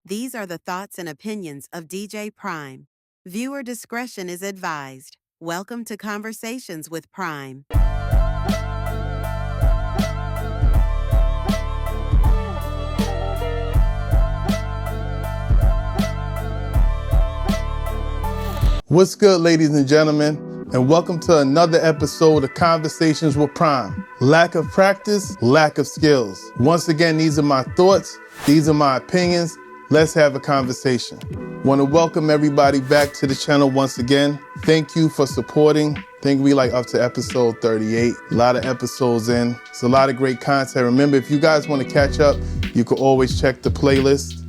These are the thoughts and opinions of DJ Prime. Viewer discretion is advised. Welcome to Conversations with Prime. What's good, ladies and gentlemen, and welcome to another episode of Conversations with Prime. Lack of practice, lack of skills. Once again, these are my thoughts, these are my opinions. Let's have a conversation. Want to welcome everybody back to the channel once again. Thank you for supporting. I think we up to episode 38. A lot of episodes in. It's a lot of great content. Remember, if you guys want to catch up, you can always check the playlist.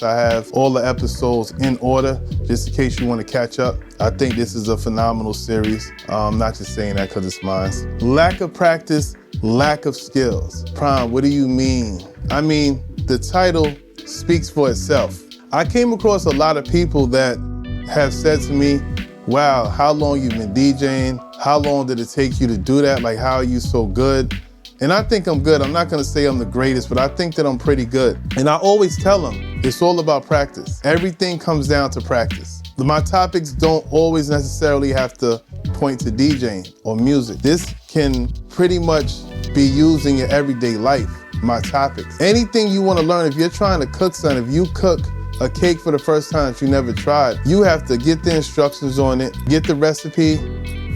I have all the episodes in order, just in case you want to catch up. I think this is a phenomenal series. I'm not just saying that because it's mine. Lack of practice, lack of skills. Prime, what do you mean? I mean, the title speaks for itself. I came across a lot of people that have said to me, wow, how long you've been DJing? How long did it take you to do that? Like, how are you so good? And I think I'm good. I'm not gonna say I'm the greatest, but I think that I'm pretty good. And I always tell them, it's all about practice. Everything comes down to practice. My topics don't always necessarily have to point to DJing or music. This can pretty much be used in your everyday life, my topics. Anything you wanna learn, if you're trying to cook something, if you cook a cake for the first time that you never tried, you have to get the instructions on it, get the recipe,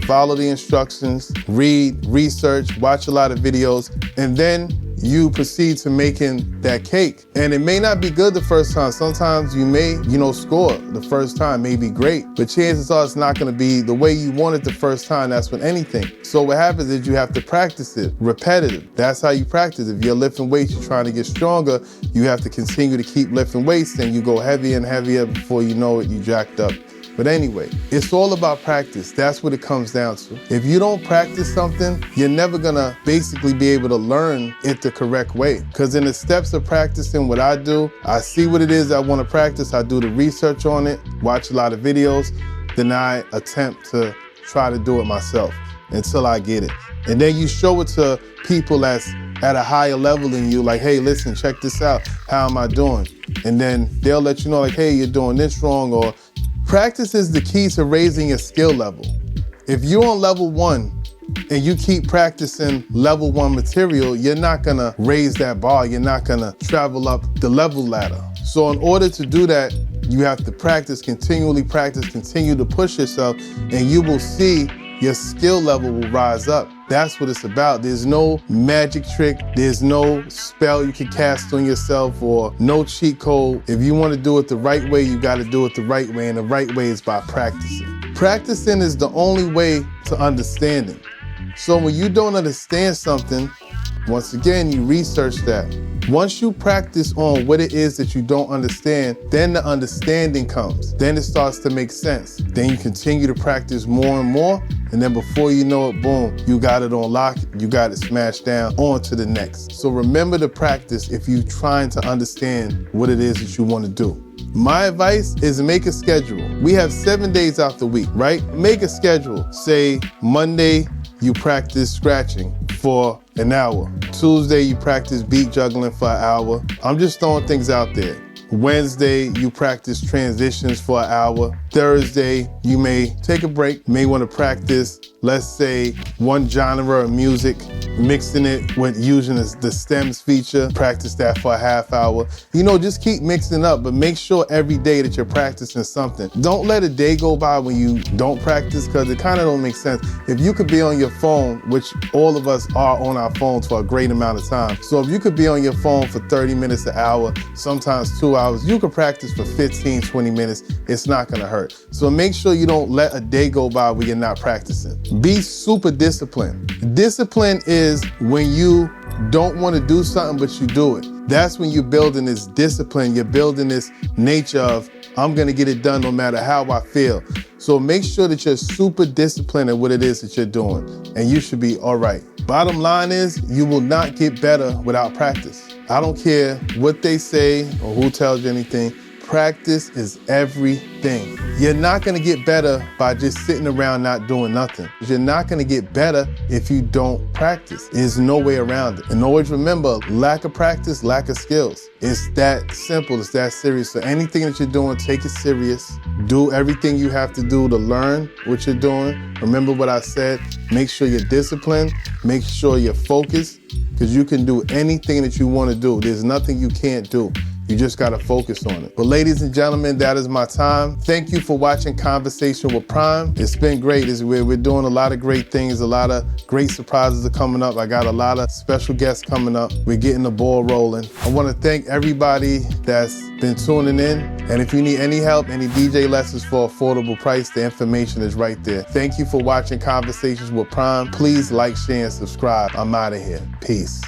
follow the instructions, read, research, watch a lot of videos, and then you proceed to making that cake. And it may not be good the first time. Sometimes you may, score the first time, may be great, but chances are it's not gonna be the way you want it the first time. That's with anything. So what happens is you have to practice it, repetitive. That's how you practice. If you're lifting weights, you're trying to get stronger, you have to continue to keep lifting weights, and you go heavier and heavier. Before you know it, you jacked up. But anyway, it's all about practice. That's what it comes down to. If you don't practice something, you're never gonna basically be able to learn it the correct way. Because in the steps of practicing what I do, I see what it is I wanna practice, I do the research on it, watch a lot of videos, then I attempt to try to do it myself until I get it. And then you show it to people that's at a higher level than you, like, hey, listen, check this out. How am I doing? And then they'll let you know, like, hey, you're doing this wrong, or practice is the key to raising your skill level. If you're on level 1 and you keep practicing level 1 material, you're not gonna raise that bar. You're not gonna travel up the level ladder. So in order to do that, you have to practice, continually practice, continue to push yourself, and you will see your skill level will rise up. That's what it's about. There's no magic trick. There's no spell you can cast on yourself or no cheat code. If you want to do it the right way, you got to do it the right way. And the right way is by practicing. Practicing is the only way to understanding. So when you don't understand something, once again, you research that. Once you practice on what it is that you don't understand, then the understanding comes. Then it starts to make sense. Then you continue to practice more and more, and then before you know it, boom, you got it on lock, you got it smashed down, on to the next. So remember to practice if you're trying to understand what it is that you want to do. My advice is make a schedule. We have 7 days out the week, right? Make a schedule. Say Monday, you practice scratching for an hour. Tuesday, you practice beat juggling for an hour. I'm just throwing things out there. Wednesday, you practice transitions for an hour. Thursday, you may take a break, may want to practice, let's say, one genre of music, mixing it with using the stems feature, practice that for a half hour. Just keep mixing up, but make sure every day that you're practicing something. Don't let a day go by when you don't practice, because it kind of don't make sense. If you could be on your phone, which all of us are on our phones for a great amount of time. So if you could be on your phone for 30 minutes, an hour, sometimes 2 hours, you could practice for 15, 20 minutes. It's not gonna hurt. So make sure you don't let a day go by where you're not practicing. Be super disciplined. Discipline is when you don't want to do something, but you do it. That's when you're building this discipline. You're building this nature of, I'm going to get it done no matter how I feel. So make sure that you're super disciplined at what it is that you're doing, and you should be all right. Bottom line is, you will not get better without practice. I don't care what they say or who tells you anything. Practice is everything. You're not gonna get better by just sitting around not doing nothing. You're not gonna get better if you don't practice. There's no way around it. And always remember, lack of practice, lack of skills. It's that simple, it's that serious. So anything that you're doing, take it serious. Do everything you have to do to learn what you're doing. Remember what I said, make sure you're disciplined, make sure you're focused, because you can do anything that you want to do. There's nothing you can't do. You just gotta focus on it. But ladies and gentlemen, that is my time. Thank you for watching Conversation with Prime. It's been great. We're doing a lot of great things. A lot of great surprises are coming up. I got a lot of special guests coming up. We're getting the ball rolling. I wanna thank everybody that's been tuning in. And if you need any help, any DJ lessons for affordable price, the information is right there. Thank you for watching Conversations with Prime. Please like, share, and subscribe. I'm out of here. Peace.